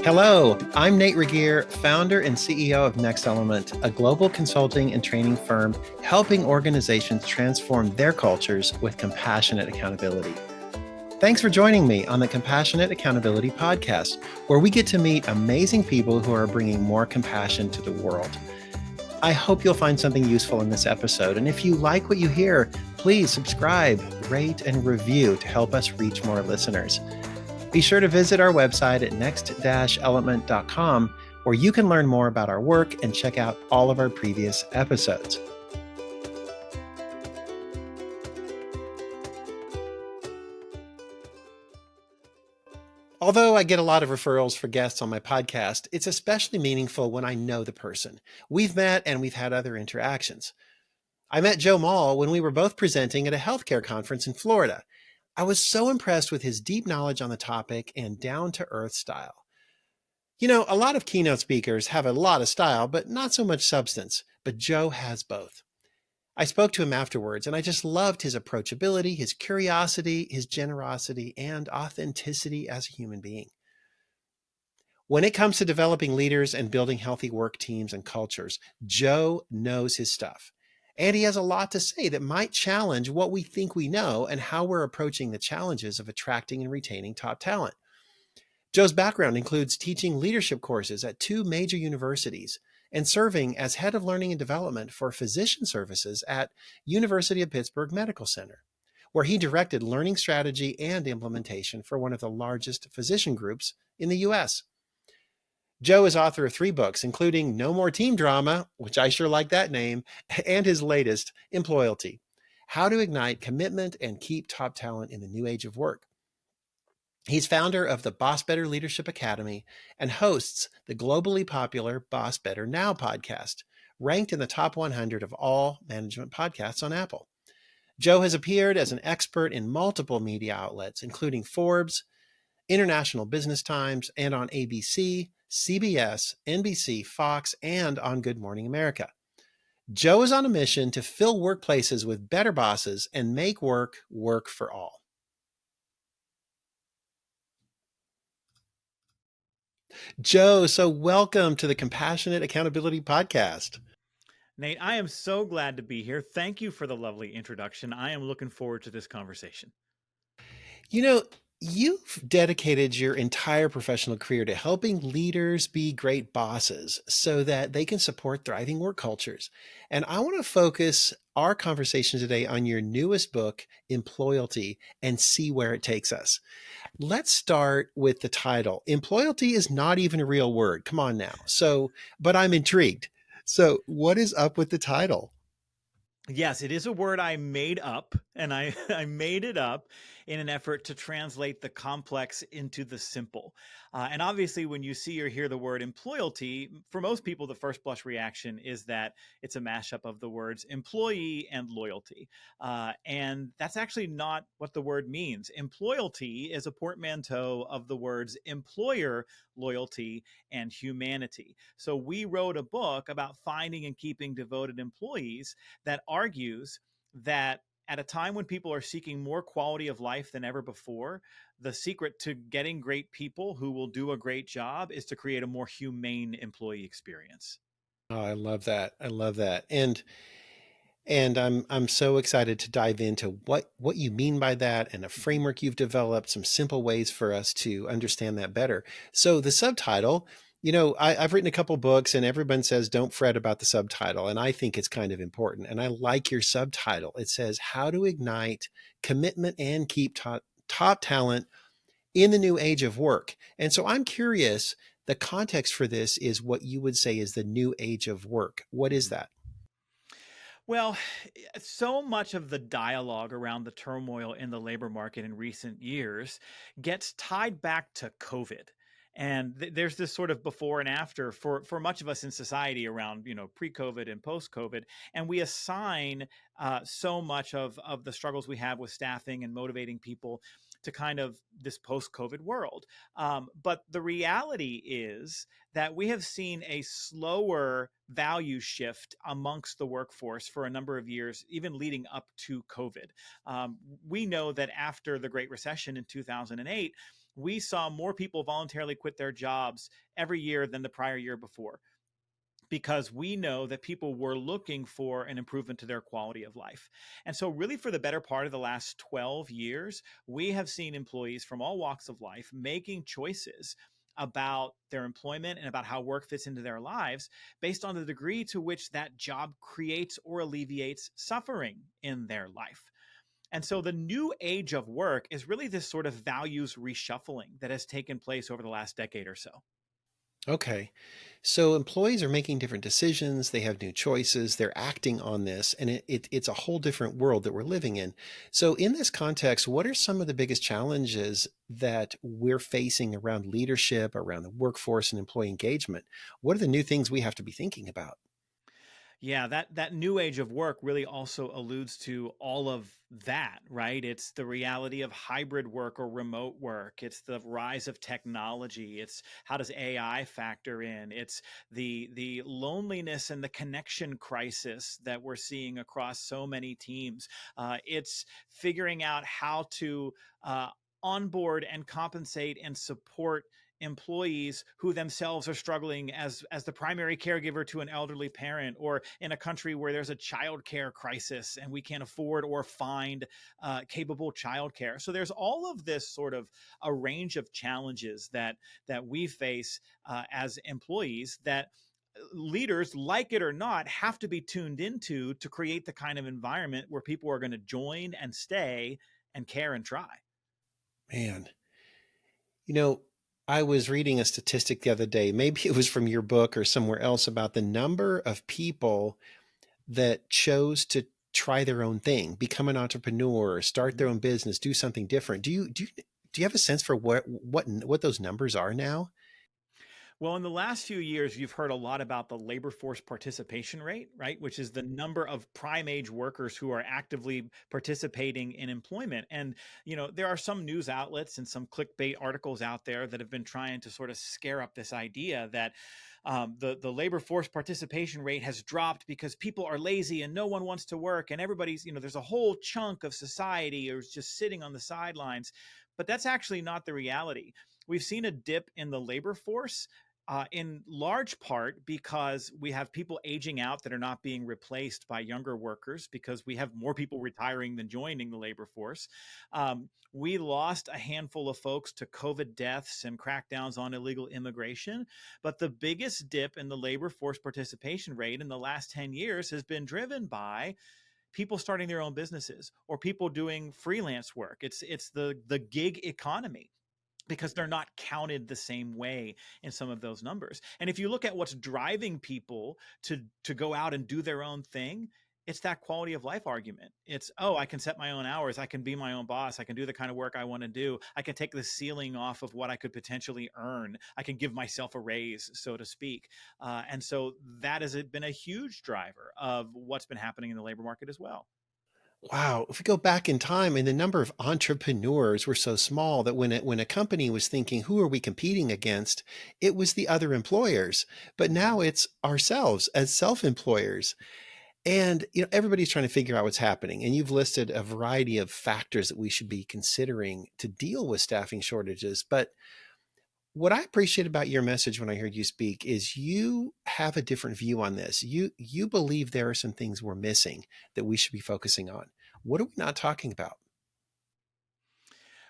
Hello, I'm Nate Regier, founder and CEO of Next Element, a global consulting and training firm helping organizations transform their cultures with compassionate accountability. Thanks for joining me on the Compassionate Accountability Podcast, where we get to meet amazing people who are bringing more compassion to the world. I hope you'll find something useful in this episode, and if you like what you hear, please subscribe, rate, and review to help us reach more listeners. Be sure to visit our website at next-element.com, where you can learn more about our work and check out all of our previous episodes. Although I get a lot of referrals for guests on my podcast, it's especially meaningful when I know the person. We've met and we've had other interactions. I met Joe Mull when we were both presenting at a healthcare conference in Florida. I was so impressed with his deep knowledge on the topic and down-to-earth style. You know, a lot of keynote speakers have a lot of style, but not so much substance. But Joe has both. I spoke to him afterwards, and I just loved his approachability, his curiosity, his generosity, and authenticity as a human being. When it comes to developing leaders and building healthy work teams and cultures, Joe knows his stuff. And he has a lot to say that might challenge what we think we know and how we're approaching the challenges of attracting and retaining top talent. Joe's background includes teaching leadership courses at 2 major universities and serving as head of learning and development for physician services at University of Pittsburgh Medical Center, where he directed learning strategy and implementation for one of the largest physician groups in the U.S. Joe is author of 3 books, including No More Team Drama, which I sure like that name, and his latest, Employalty, How to Ignite Commitment and Keep Top Talent in the New Age of Work. He's founder of the Boss Better Leadership Academy and hosts the globally popular Boss Better Now podcast, ranked in the top 100 of all management podcasts on Apple. Joe has appeared as an expert in multiple media outlets, including Forbes, International Business Times, and on ABC, CBS, NBC, Fox, and on Good Morning America. Joe is on a mission to fill workplaces with better bosses and make work work for all. Joe, so welcome to the Compassionate Accountability Podcast. Nate, I am so glad to be here. Thank you for the lovely introduction. I am looking forward to this conversation. You know, you've dedicated your entire professional career to helping leaders be great bosses so that they can support thriving work cultures. And I want to focus our conversation today on your newest book, Employalty, and see where it takes us. Let's start with the title. Employalty is not even a real word. Come on now. But I'm intrigued. So what is up with the title? Yes, it is a word I made up, and I made it up in an effort to translate the complex into the simple. And obviously, when you see or hear the word employalty, for most people, the first blush reaction is that it's a mashup of the words employee and loyalty. And that's actually not what the word means. Employalty is a portmanteau of the words employer, loyalty, and humanity. So we wrote a book about finding and keeping devoted employees that argues that at a time when people are seeking more quality of life than ever before, the secret to getting great people who will do a great job is to create a more humane employee experience. Oh, I love that. I love that. And I'm so excited to dive into what you mean by that and a framework you've developed, some simple ways for us to understand that better. So the subtitle, you know, I've written a couple books and everyone says, don't fret about the subtitle. And I think it's kind of important. And I like your subtitle. It says, How to Ignite Commitment and Keep Top Talent in the New Age of Work. And so I'm curious, the context for this is what you would say is the new age of work. What is that? Well, so much of the dialogue around the turmoil in the labor market in recent years gets tied back to COVID. And there's this sort of before and after for much of us in society around, pre-COVID and post-COVID. And we assign so much of the struggles we have with staffing and motivating people to kind of this post-COVID world. But the reality is that we have seen a slower value shift amongst the workforce for a number of years, even leading up to COVID. We know that after the Great Recession in 2008, we saw more people voluntarily quit their jobs every year than the prior year before, because we know that people were looking for an improvement to their quality of life. And so, really, for the better part of the last 12 years, we have seen employees from all walks of life making choices about their employment and about how work fits into their lives based on the degree to which that job creates or alleviates suffering in their life. And so the new age of work is really this sort of values reshuffling that has taken place over the last decade or so. Okay. So employees are making different decisions. They have new choices. They're acting on this, and it's a whole different world that we're living in. So, in this context, what are some of the biggest challenges that we're facing around leadership, around the workforce, and employee engagement? What are the new things we have to be thinking about? Yeah, that new age of work really also alludes to all of that, right? It's the reality of hybrid work or remote work. It's the rise of technology. It's how does AI factor in? It's the loneliness and the connection crisis that we're seeing across so many teams. It's figuring out how to onboard and compensate and support employees who themselves are struggling as the primary caregiver to an elderly parent, or in a country where there's a child care crisis and we can't afford or find capable child care. So there's all of this sort of a range of challenges that we face as employees, that leaders, like it or not, have to be tuned into to create the kind of environment where people are going to join and stay and care and try. Man, you know, I was reading a statistic the other day, maybe it was from your book or somewhere else, about the number of people that chose to try their own thing, become an entrepreneur, start their own business, do something different. Do you have a sense for what those numbers are now? Well, in the last few years, you've heard a lot about the labor force participation rate, right? Which is the number of prime age workers who are actively participating in employment. And, there are some news outlets and some clickbait articles out there that have been trying to sort of scare up this idea that the labor force participation rate has dropped because people are lazy and no one wants to work. And everybody's, there's a whole chunk of society who's just sitting on the sidelines. But that's actually not the reality. We've seen a dip in the labor force, in large part because we have people aging out that are not being replaced by younger workers, because we have more people retiring than joining the labor force. We lost a handful of folks to COVID deaths and crackdowns on illegal immigration. But the biggest dip in the labor force participation rate in the last 10 years has been driven by people starting their own businesses or people doing freelance work. It's the gig economy, because they're not counted the same way in some of those numbers. And if you look at what's driving people to go out and do their own thing, it's that quality of life argument. It's, oh, I can set my own hours. I can be my own boss. I can do the kind of work I want to do. I can take the ceiling off of what I could potentially earn. I can give myself a raise, so to speak. And so that has been a huge driver of what's been happening in the labor market as well. Wow, if we go back in time, and the number of entrepreneurs were so small that when a company was thinking, who are we competing against? It was the other employers. But now it's ourselves as self-employers. And everybody's trying to figure out what's happening. And you've listed a variety of factors that we should be considering to deal with staffing shortages. But what I appreciate about your message when I heard you speak is you have a different view on this. You believe there are some things we're missing that we should be focusing on. What are we not talking about?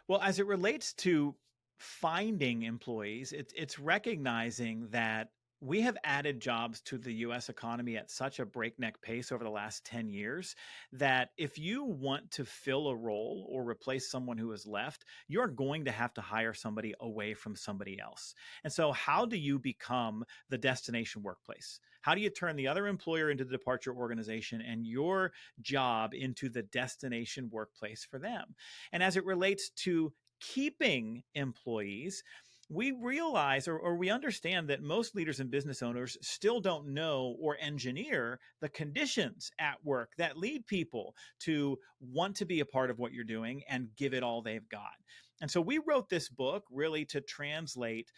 Well, as it relates to finding employees, it's recognizing that we have added jobs to the US economy at such a breakneck pace over the last 10 years that if you want to fill a role or replace someone who has left, you're going to have to hire somebody away from somebody else. And so, how do you become the destination workplace? How do you turn the other employer into the departure organization and your job into the destination workplace for them? And as it relates to keeping employees, we realize, or we understand, that most leaders and business owners still don't know or engineer the conditions at work that lead people to want to be a part of what you're doing and give it all they've got. And so we wrote this book really to translate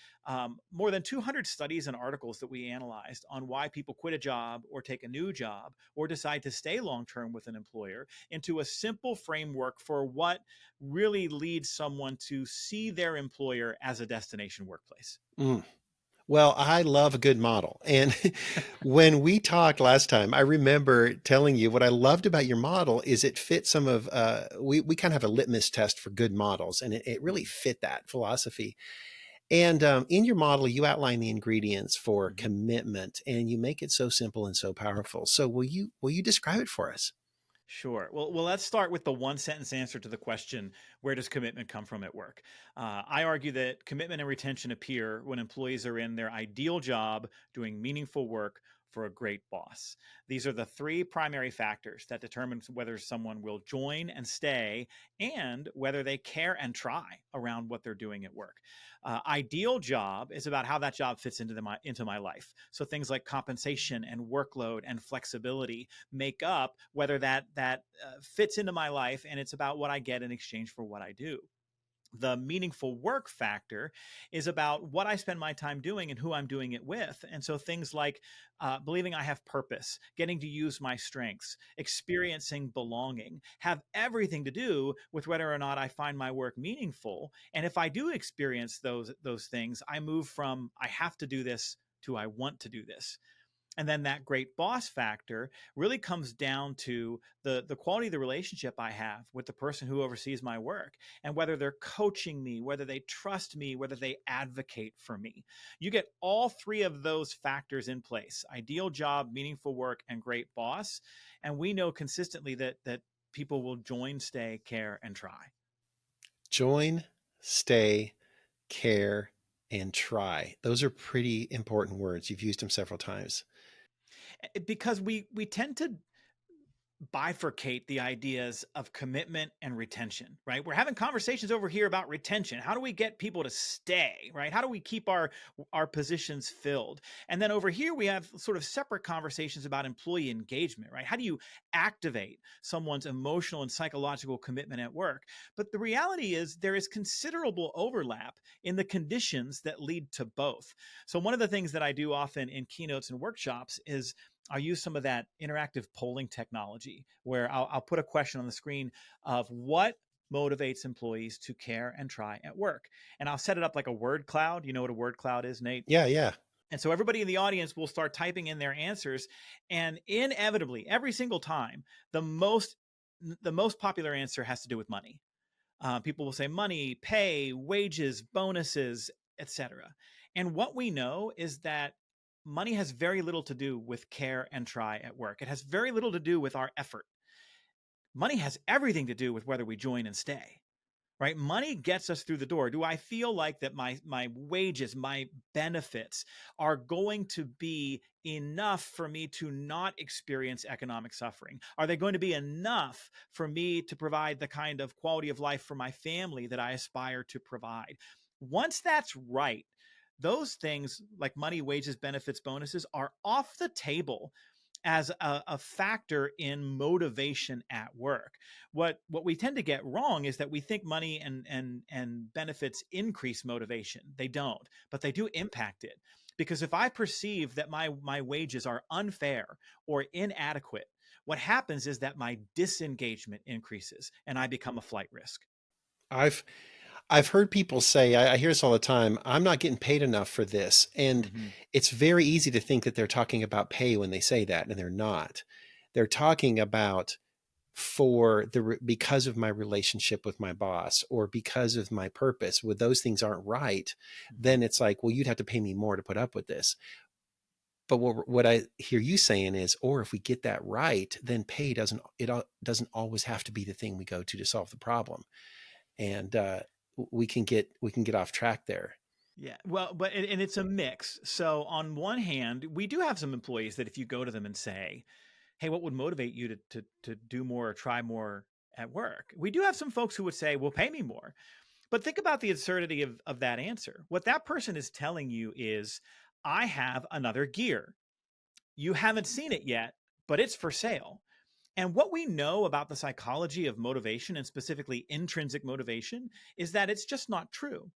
more than 200 studies and articles that we analyzed on why people quit a job or take a new job or decide to stay long term with an employer into a simple framework for what really leads someone to see their employer as a destination workplace. Mm. Well, I love a good model. And when we talked last time, I remember telling you what I loved about your model is it fit some of, we kind of have a litmus test for good models, and it really fit that philosophy. And in your model, you outline the ingredients for Mhm. commitment, and you make it so simple and so powerful. So will you describe it for us? Sure. Well, let's start with the one sentence answer to the question, where does commitment come from at work? I argue that commitment and retention appear when employees are in their ideal job doing meaningful work for a great boss. These are the three primary factors that determine whether someone will join and stay and whether they care and try around what they're doing at work. Ideal job is about how that job fits into my life. So things like compensation and workload and flexibility make up whether that fits into my life, and it's about what I get in exchange for what I do. The meaningful work factor is about what I spend my time doing and who I'm doing it with. And so things like believing I have purpose, getting to use my strengths, experiencing belonging have everything to do with whether or not I find my work meaningful. And if I do experience those things, I move from I have to do this to I want to do this. And then that great boss factor really comes down to the quality of the relationship I have with the person who oversees my work and whether they're coaching me, whether they trust me, whether they advocate for me. You get all three of those factors in place: ideal job, meaningful work, and great boss. And we know consistently that people will join, stay, care, and try. Join, stay, care, and try. Those are pretty important words. You've used them several times. Because we tend to bifurcate the ideas of commitment and retention, right? We're having conversations over here about retention. How do we get people to stay, right? How do we keep our positions filled? And then over here we have sort of separate conversations about employee engagement, right? How do you activate someone's emotional and psychological commitment at work? But the reality is there is considerable overlap in the conditions that lead to both. So one of the things that I do often in keynotes and workshops is I'll use some of that interactive polling technology where I'll put a question on the screen of what motivates employees to care and try at work. And I'll set it up like a word cloud. You know what a word cloud is, Nate? Yeah, yeah. And so everybody in the audience will start typing in their answers. And inevitably, every single time, the most the most popular answer has to do with money. People will say money, pay, wages, bonuses, etc. And what we know is that money has very little to do with care and try at work. It has very little to do with our effort. Money has everything to do with whether we join and stay. Right? Money gets us through the door. Do I feel like that my wages, my benefits are going to be enough for me to not experience economic suffering? Are they going to be enough for me to provide the kind of quality of life for my family that I aspire to provide? Once that's right, those things like money, wages, benefits, bonuses are off the table as a factor in motivation at work. What we tend to get wrong is that we think money and benefits increase motivation. They don't, but they do impact it. Because if I perceive that my wages are unfair or inadequate, what happens is that my disengagement increases and I become a flight risk. I've I've heard people say, I hear this all the time, I'm not getting paid enough for this. And Mhm. it's very easy to think that they're talking about pay when they say that, and they're not. They're talking about because of my relationship with my boss or because of my purpose. When those things aren't right, Mhm. then it's like, well, you'd have to pay me more to put up with this. But what I hear you saying is, or if we get that right, then pay doesn't always have to be the thing we go to solve the problem, and we can get off track there. Yeah, well, but and it's a mix. So on one hand, we do have some employees that if you go to them and say, "Hey, what would motivate you to do more or try more at work?" We do have some folks who would say, "Well, pay me more." But think about the absurdity of that answer. What that person is telling you is, "I have another gear. You haven't seen it yet, but it's for sale. And what we know about the psychology of motivation, and specifically intrinsic motivation, is that it's just not true.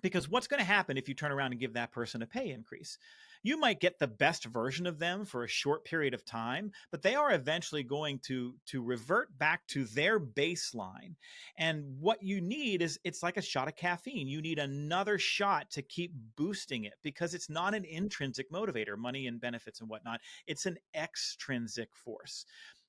Because what's going to happen if you turn around and give that person a pay increase? You might get the best version of them for a short period of time, but they are eventually going to revert back to their baseline. And what you need is, it's like a shot of caffeine. You need another shot to keep boosting it, because it's not an intrinsic motivator, money and benefits and whatnot. It's an extrinsic force.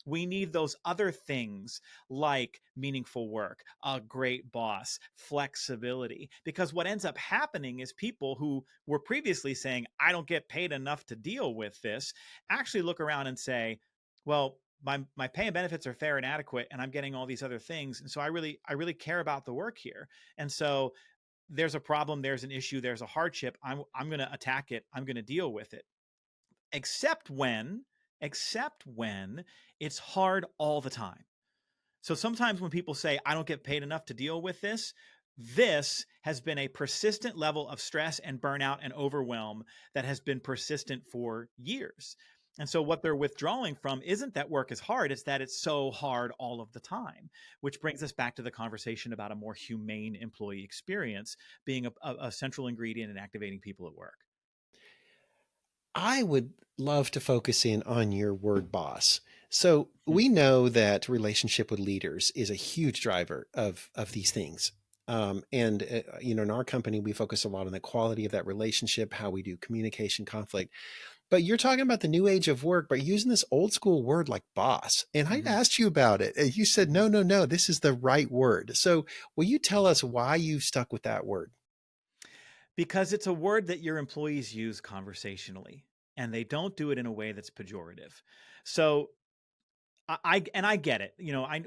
We need those other things like meaningful work, a great boss, flexibility. Because what ends up happening is people who were previously saying, I don't get paid enough to deal with this, actually look around and say, well, my pay and benefits are fair and adequate, and I'm getting all these other things. And so I really care about the work here. And so there's a problem, there's an issue, there's a hardship. I'm going to attack it. I'm going to deal with it. Except when, except when it's hard all the time. So sometimes when people say, I don't get paid enough to deal with this, this has been a persistent level of stress and burnout and overwhelm that has been persistent for years. And so what they're withdrawing from isn't that work is hard, it's that it's so hard all of the time, which brings us back to the conversation about a more humane employee experience being a central ingredient in activating people at work. I would love to focus in on your word boss. So we know that relationship with leaders is a huge driver of these things. In our company, we focus a lot on the quality of that relationship, how we do communication, conflict. But you're talking about the new age of work, but using this old school word like boss. And I Mm-hmm. asked you about it, and you said, no, no, no, this is the right word. So will you tell us why you stuck with that word? Because it's a word that your employees use conversationally, and they don't do it in a way that's pejorative. So I get it.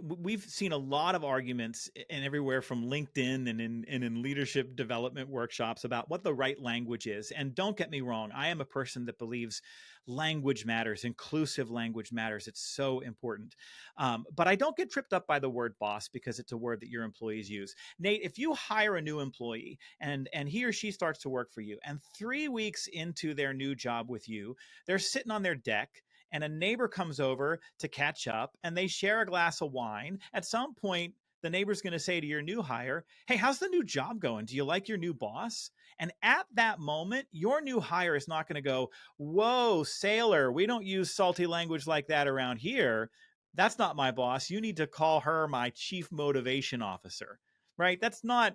We've seen a lot of arguments and everywhere from LinkedIn and in leadership development workshops about what the right language is. And don't get me wrong, I am a person that believes language matters, inclusive language matters. It's so important. But I don't get tripped up by the word boss because it's a word that your employees use. Nate, if you hire a new employee and he or she starts to work for you, and 3 weeks into their new job with you, they're sitting on their deck and a neighbor comes over to catch up and they share a glass of wine, at some point, the neighbor's going to say to your new hire, hey, how's the new job going? Do you like your new boss? And at that moment, your new hire is not going to go, whoa, sailor, we don't use salty language like that around here. That's not my boss. You need to call her my chief motivation officer, right? That's not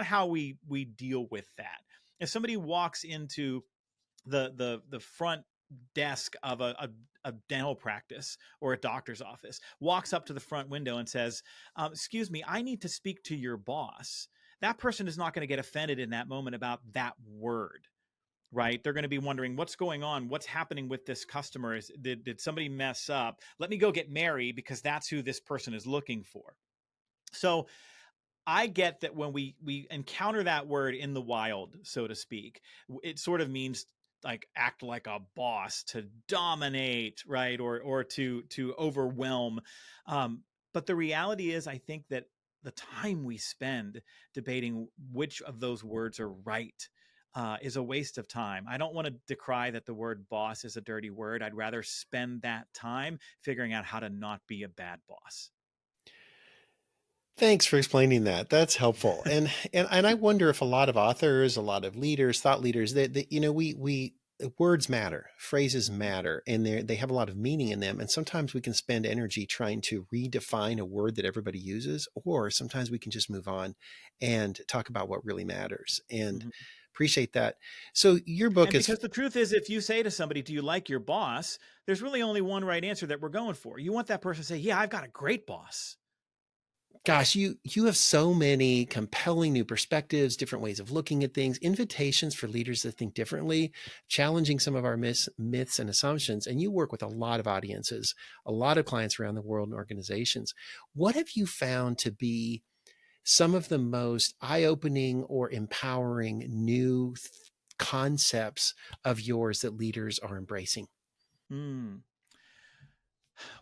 how we deal with that. If somebody walks into the front desk of a dental practice or a doctor's office, walks up to the front window and says, excuse me, I need to speak to your boss. That person is not going to get offended in that moment about that word, right? They're going to be wondering what's going on, what's happening with this customer. Did somebody mess up? Let me go get Mary because that's who this person is looking for. So I get that when we encounter that word in the wild, so to speak, it sort of means like act like a boss, to dominate, right, or to overwhelm. But the reality is, I think that the time we spend debating which of those words are right is a waste of time. I don't want to decry that the word boss is a dirty word. I'd rather spend that time figuring out how to not be a bad boss. Thanks for explaining that. That's helpful. And I wonder if a lot of authors, a lot of leaders, thought leaders, that we words matter, phrases matter, and they have a lot of meaning in them. And sometimes we can spend energy trying to redefine a word that everybody uses, or sometimes we can just move on and talk about what really matters. And Mhm. appreciate that. So your book And is because the truth is, if you say to somebody, do you like your boss? There's really only one right answer that we're going for. You want that person to say, yeah, I've got a great boss. Gosh, you have so many compelling new perspectives, different ways of looking at things, invitations for leaders to think differently, challenging some of our myths and assumptions. And you work with a lot of audiences, a lot of clients around the world and organizations. What have you found to be some of the most eye-opening or empowering new concepts of yours that leaders are embracing? Hmm.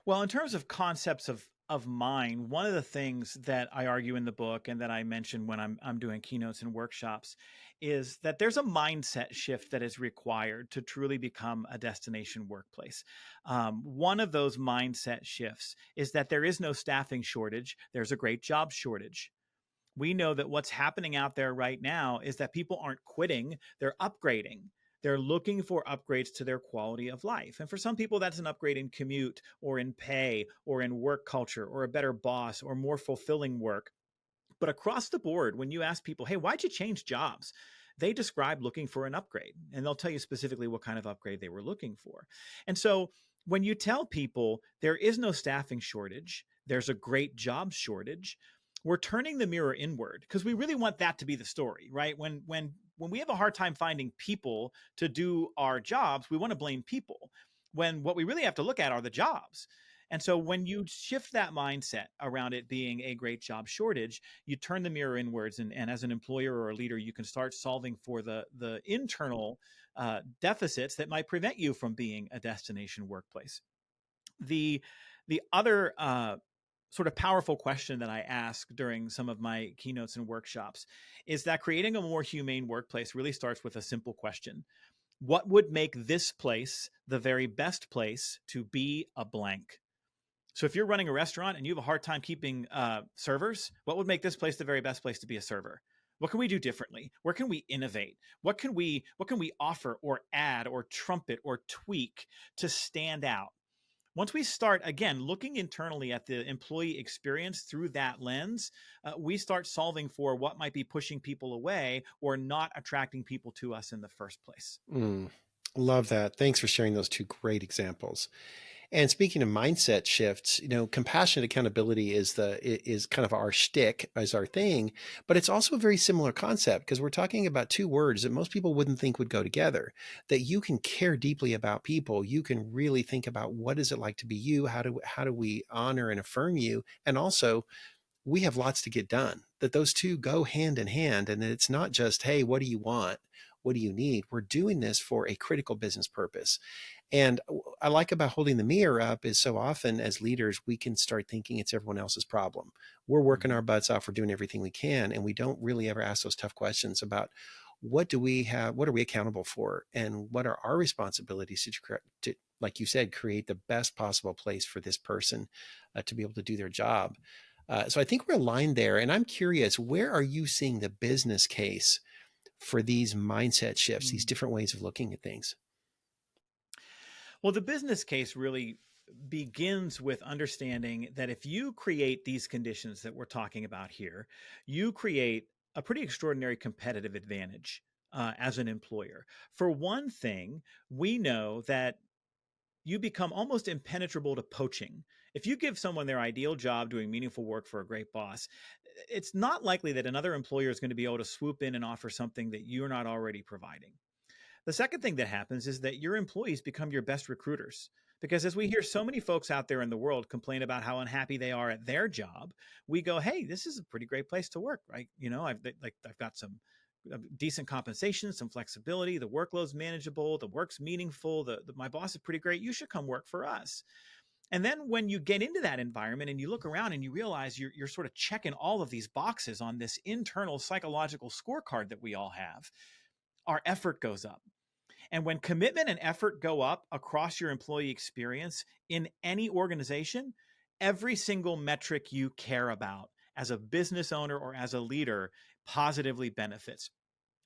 Well, in terms of concepts of mine, one of the things that I argue in the book and that I mention when I'm doing keynotes and workshops is that there's a mindset shift that is required to truly become a destination workplace. One of those mindset shifts is that there is no staffing shortage, there's a great job shortage. We know that what's happening out there right now is that people aren't quitting, they're upgrading. They're looking for upgrades to their quality of life. And for some people, that's an upgrade in commute or in pay or in work culture or a better boss or more fulfilling work. But across the board, when you ask people, hey, why'd you change jobs? They describe looking for an upgrade, and they'll tell you specifically what kind of upgrade they were looking for. And so when you tell people there is no staffing shortage, there's a great job shortage, we're turning the mirror inward because we really want that to be the story, right? When we have a hard time finding people to do our jobs, we want to blame people. When what we really have to look at are the jobs. And so when you shift that mindset around it being a great job shortage, you turn the mirror inwards. And as an employer or a leader, you can start solving for the internal deficits that might prevent you from being a destination workplace. The other sort of powerful question that I ask during some of my keynotes and workshops is that creating a more humane workplace really starts with a simple question. What would make this place the very best place to be a blank? So if you're running a restaurant and you have a hard time keeping servers, what would make this place the very best place to be a server? What can we do differently? Where can we innovate? What can we offer or add or trumpet or tweak to stand out? Once we start, again, looking internally at the employee experience through that lens, we start solving for what might be pushing people away or not attracting people to us in the first place. Love that. Thanks for sharing those two great examples. And speaking of mindset shifts, compassionate accountability is kind of our shtick, as our thing, but it's also a very similar concept because we're talking about two words that most people wouldn't think would go together. That you can care deeply about people, you can really think about what is it like to be you, how do we honor and affirm you, and also we have lots to get done. That those two go hand in hand, and that it's not just, hey, what do you want? What do you need? We're doing this for a critical business purpose. And I like about holding the mirror up is so often as leaders, we can start thinking it's everyone else's problem. We're working our butts off. We're doing everything we can. And we don't really ever ask those tough questions about what do we have? What are we accountable for? And what are our responsibilities to like you said, create the best possible place for this person to be able to do their job. So I think we're aligned there. And I'm curious, where are you seeing the business case for these mindset shifts, these different ways of looking at things? Well, the business case really begins with understanding that if you create these conditions that we're talking about here, you create a pretty extraordinary competitive advantage as an employer. For one thing, we know that you become almost impenetrable to poaching. If you give someone their ideal job doing meaningful work for a great boss, it's not likely that another employer is going to be able to swoop in and offer something that you're not already providing. The second thing that happens is that your employees become your best recruiters. Because as we hear so many folks out there in the world complain about how unhappy they are at their job, we go, hey, this is a pretty great place to work, right? I've got some decent compensation, some flexibility, the workload's manageable, the work's meaningful, my boss is pretty great, you should come work for us. And then when you get into that environment and you look around and you realize you're sort of checking all of these boxes on this internal psychological scorecard that we all have, our effort goes up. And when commitment and effort go up across your employee experience in any organization, every single metric you care about as a business owner or as a leader positively benefits.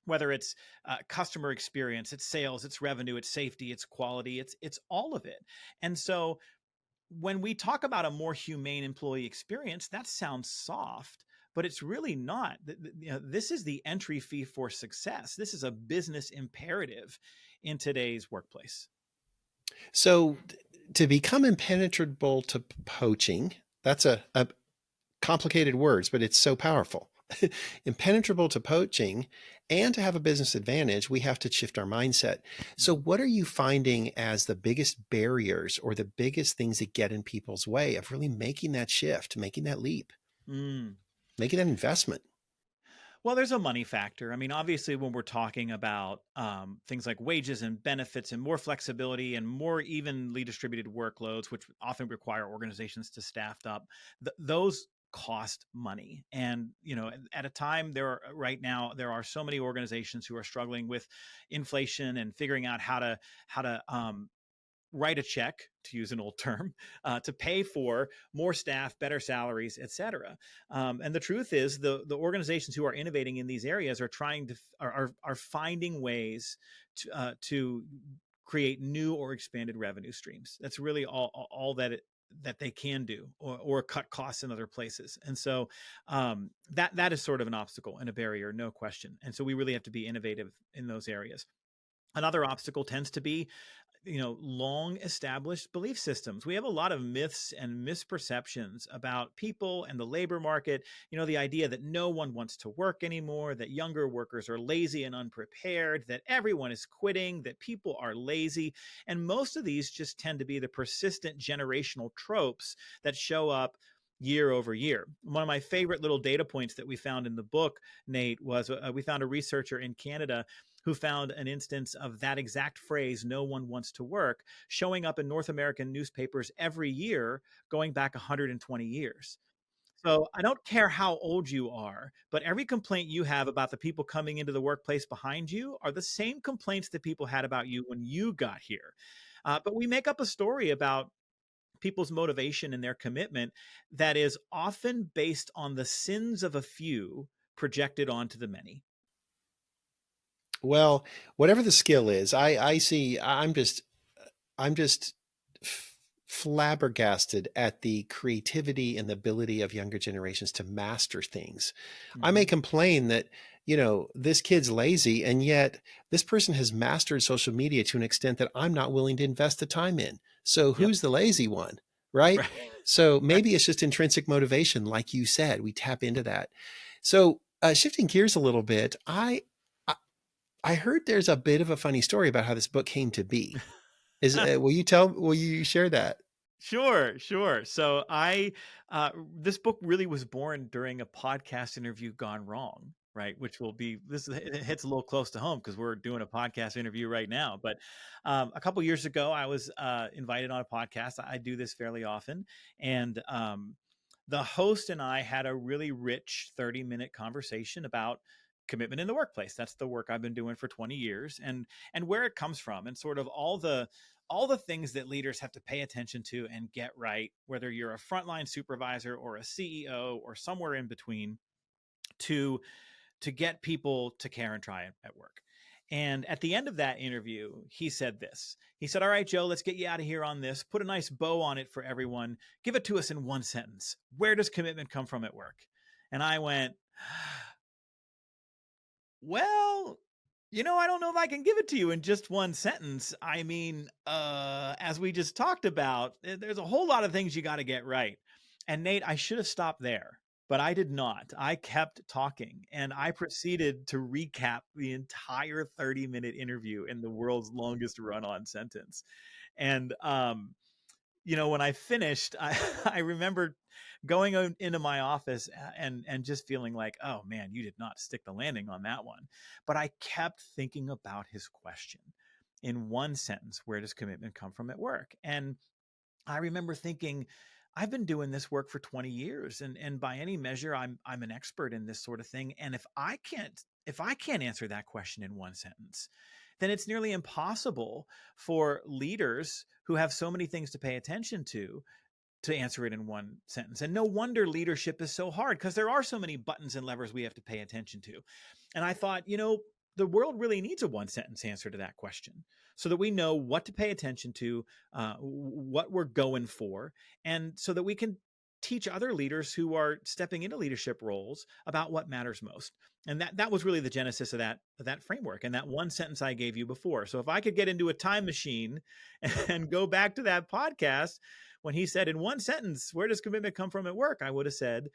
Whether it's customer experience, it's sales, it's revenue, it's safety, it's quality, it's all of it. And so when we talk about a more humane employee experience, that sounds soft, but it's really not. This is the entry fee for success. This is a business imperative in today's workplace. So to become impenetrable to poaching, that's a complicated words, but it's so powerful. Impenetrable to poaching and to have a business advantage, we have to shift our mindset. So what are you finding as the biggest barriers or the biggest things that get in people's way of really making that shift, making that leap, making that investment? Well, there's a money factor. I mean, obviously, when we're talking about things like wages and benefits and more flexibility and more evenly distributed workloads, which often require organizations to staff up, those cost money. And at a time right now there are so many organizations who are struggling with inflation and figuring out how to write a check, to use an old term, to pay for more staff, better salaries, et cetera. And the truth is, the organizations who are innovating in these areas are trying to are finding ways to create new or expanded revenue streams. That's really all that they can do, or cut costs in other places. And so that is sort of an obstacle and a barrier, no question. And so we really have to be innovative in those areas. Another obstacle tends to be long established belief systems. We have a lot of myths and misperceptions about people and the labor market. The idea that no one wants to work anymore, that younger workers are lazy and unprepared, that everyone is quitting, that people are lazy. And most of these just tend to be the persistent generational tropes that show up year over year. One of my favorite little data points that we found in the book, Nate, was we found a researcher in Canada who found an instance of that exact phrase, "no one wants to work," showing up in North American newspapers every year going back 120 years. So I don't care how old you are, but every complaint you have about the people coming into the workplace behind you are the same complaints that people had about you when you got here. But we make up a story about people's motivation and their commitment that is often based on the sins of a few projected onto the many. Well, whatever the skill is, I see. I'm just flabbergasted at the creativity and the ability of younger generations to master things. I may Mhm. complain that, this kid's lazy, and yet this person has mastered social media to an extent that I'm not willing to invest the time in. So Yep. who's the lazy one, right? Right. So Right. maybe it's just intrinsic motivation, like you said. We tap into that. So shifting gears a little bit, I I heard there's a bit of a funny story about how this book came to be. Will you share that? Sure, sure. So this book really was born during a podcast interview gone wrong, right? Which will be it hits a little close to home because we're doing a podcast interview right now. But a couple years ago, I was invited on a podcast. I do this fairly often, and the host and I had a really rich 30-minute conversation about commitment in the workplace. That's the work I've been doing for 20 years, and where it comes from, and sort of all the things that leaders have to pay attention to and get right, whether you're a frontline supervisor or a CEO or somewhere in between, to to get people to care and try at work. And at the end of that interview, he said this. He said, "All right, Joe, let's get you out of here on this. Put a nice bow on it for everyone. Give it to us in one sentence. Where does commitment come from at work?" And I went, "Well, I don't know if I can give it to you in just one sentence. I mean, as we just talked about, there's a whole lot of things you got to get right." And Nate, I should have stopped there, but I did not. I kept talking and I proceeded to recap the entire 30-minute interview in the world's longest run-on sentence. And when I finished, I I remember going into my office and just feeling like, "Oh man, you did not stick the landing on that one." But I kept thinking about his question. In one sentence, where does commitment come from at work? And I remember thinking, I've been doing this work for 20 years, and by any measure, I'm an expert in this sort of thing. And if I can't answer that question in one sentence, then it's nearly impossible for leaders who have so many things to pay attention to answer it in one sentence. And no wonder leadership is so hard, because there are so many buttons and levers we have to pay attention to. And I thought, the world really needs a one sentence answer to that question, so that we know what to pay attention to, what we're going for, and so that we can teach other leaders who are stepping into leadership roles about what matters most. And that was really the genesis of that framework and that one sentence I gave you before. So if I could get into a time machine and go back to that podcast when he said, in one sentence, where does commitment come from at work? I would have said,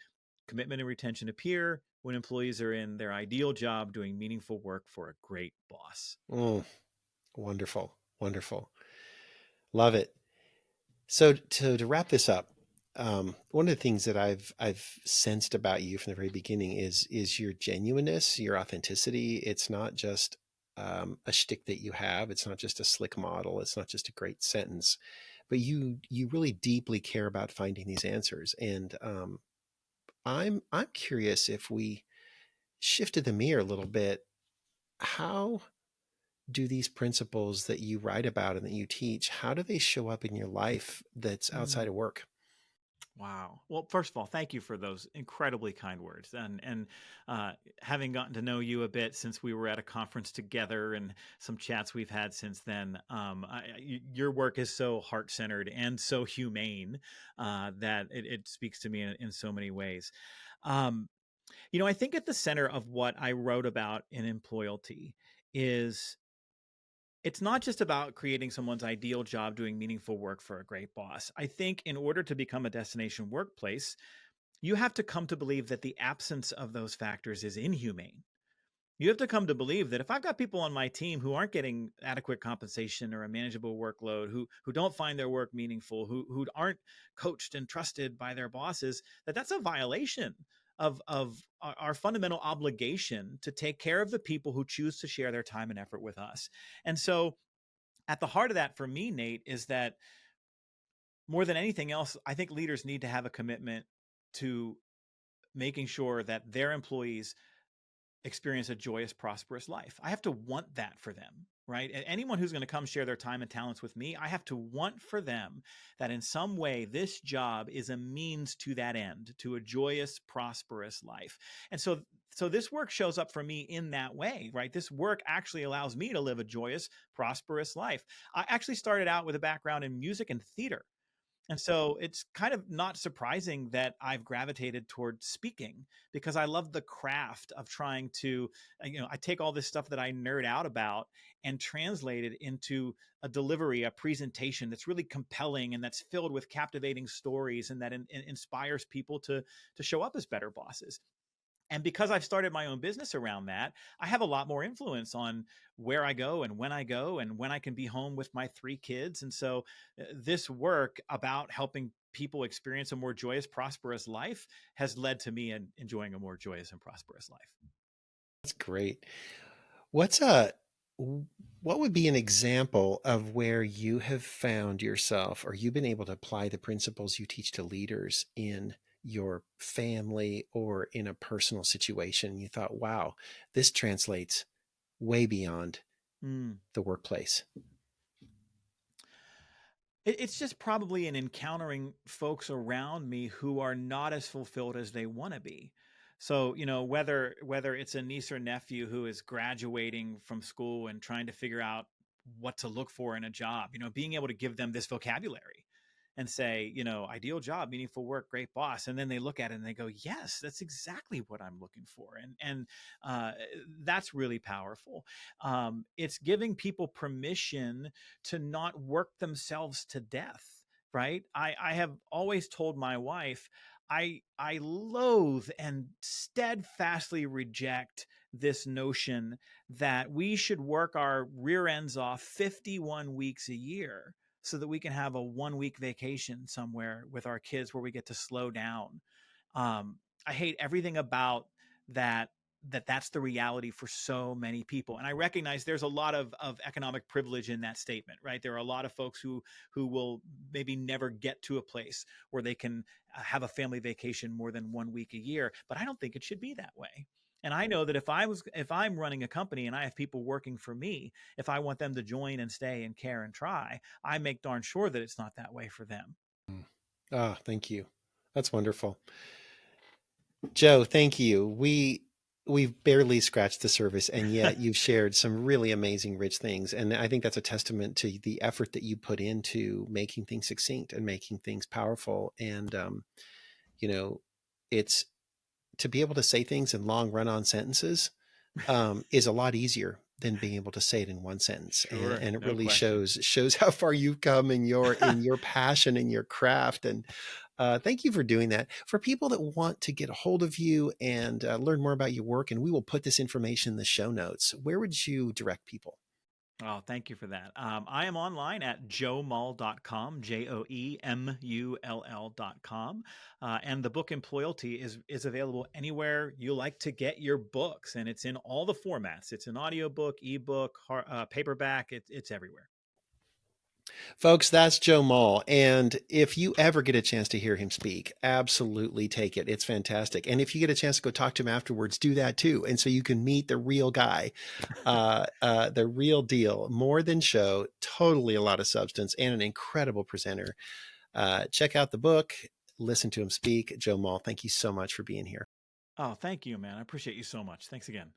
commitment and retention appear when employees are in their ideal job doing meaningful work for a great boss. Mm, wonderful, wonderful. Love it. So to wrap this up, One of the things that I've sensed about you from the very beginning is your genuineness, your authenticity. It's not just a shtick that you have. It's not just a slick model. It's not just a great sentence, but you really deeply care about finding these answers. And I'm curious, if we shifted the mirror a little bit, how do these principles that you write about and that you teach, how do they show up in your life that's outside Mm. of work? Wow. Well, first of all, thank you for those incredibly kind words, and having gotten to know you a bit since we were at a conference together, and some chats we've had since then. Your work is so heart centered and so humane that it speaks to me in so many ways. Um, I think at the center of what I wrote about in Employalty is it's not just about creating someone's ideal job doing meaningful work for a great boss. I think in order to become a destination workplace, you have to come to believe that the absence of those factors is inhumane. You have to come to believe that if I've got people on my team who aren't getting adequate compensation or a manageable workload, who don't find their work meaningful, who aren't coached and trusted by their bosses, that's a violation of our fundamental obligation to take care of the people who choose to share their time and effort with us. And so at the heart of that for me, Nate, is that more than anything else, I think leaders need to have a commitment to making sure that their employees experience a joyous, prosperous life. I have to want that for them, right? Anyone who's going to come share their time and talents with me, I have to want for them that in some way this job is a means to that end, to a joyous, prosperous life. And so this work shows up for me in that way, right? This work actually allows me to live a joyous, prosperous life. I actually started out with a background in music and theater. And so it's kind of not surprising that I've gravitated toward speaking, because I love the craft of trying to, I take all this stuff that I nerd out about and translate it into a delivery, a presentation that's really compelling and that's filled with captivating stories, and that inspires people to show up as better bosses. And because I've started my own business around that, I have a lot more influence on where I go and when I can be home with my 3 kids. And so this work about helping people experience a more joyous, prosperous life has led to me in enjoying a more joyous and prosperous life. That's great. What's a what would be an example of where you have found yourself, or you've been able to apply the principles you teach to leaders in your family or in a personal situation? You thought, wow, this translates way beyond Mm. the workplace. It's just probably in encountering folks around me who are not as fulfilled as they want to be. So, whether it's a niece or nephew who is graduating from school and trying to figure out what to look for in a job, being able to give them this vocabulary and say, ideal job, meaningful work, great boss. And then they look at it and they go, yes, that's exactly what I'm looking for. And that's really powerful. It's giving people permission to not work themselves to death. Right. I have always told my wife, I loathe and steadfastly reject this notion that we should work our rear ends off 51 weeks a year so that we can have a 1 week vacation somewhere with our kids where we get to slow down. I hate everything about that that's the reality for so many people. And I recognize there's a lot of economic privilege in that statement, right? There are a lot of folks who will maybe never get to a place where they can have a family vacation more than 1 week a year, but I don't think it should be that way. And I know that if I'm running a company and I have people working for me, if I want them to join and stay and care and try, I make darn sure that it's not that way for them. Ah, thank you. That's wonderful. Joe, thank you. We've barely scratched the surface, and yet you've shared some really amazing, rich things. And I think that's a testament to the effort that you put into making things succinct and making things powerful. And you know, it's to be able to say things in long run-on sentences is a lot easier than being able to say it in one sentence. Sure, And it no really question. shows how far you've come in your passion and your craft. And thank you for doing that. For people that want to get a hold of you and learn more about your work, and we will put this information in the show notes, where would you direct people? Oh, thank you for that. I am online at joemull.com, JoeMull.com. And the book Employalty is available anywhere you like to get your books. And it's in all the formats. It's an audiobook, ebook, paperback. It's everywhere. Folks, that's Joe Mull. And if you ever get a chance to hear him speak, absolutely take it. It's fantastic. And if you get a chance to go talk to him afterwards, do that too. And so you can meet the real guy, the real deal, more than show, totally a lot of substance, and an incredible presenter. Check out the book, listen to him speak. Joe Mull, thank you so much for being here. Oh, thank you, man. I appreciate you so much. Thanks again.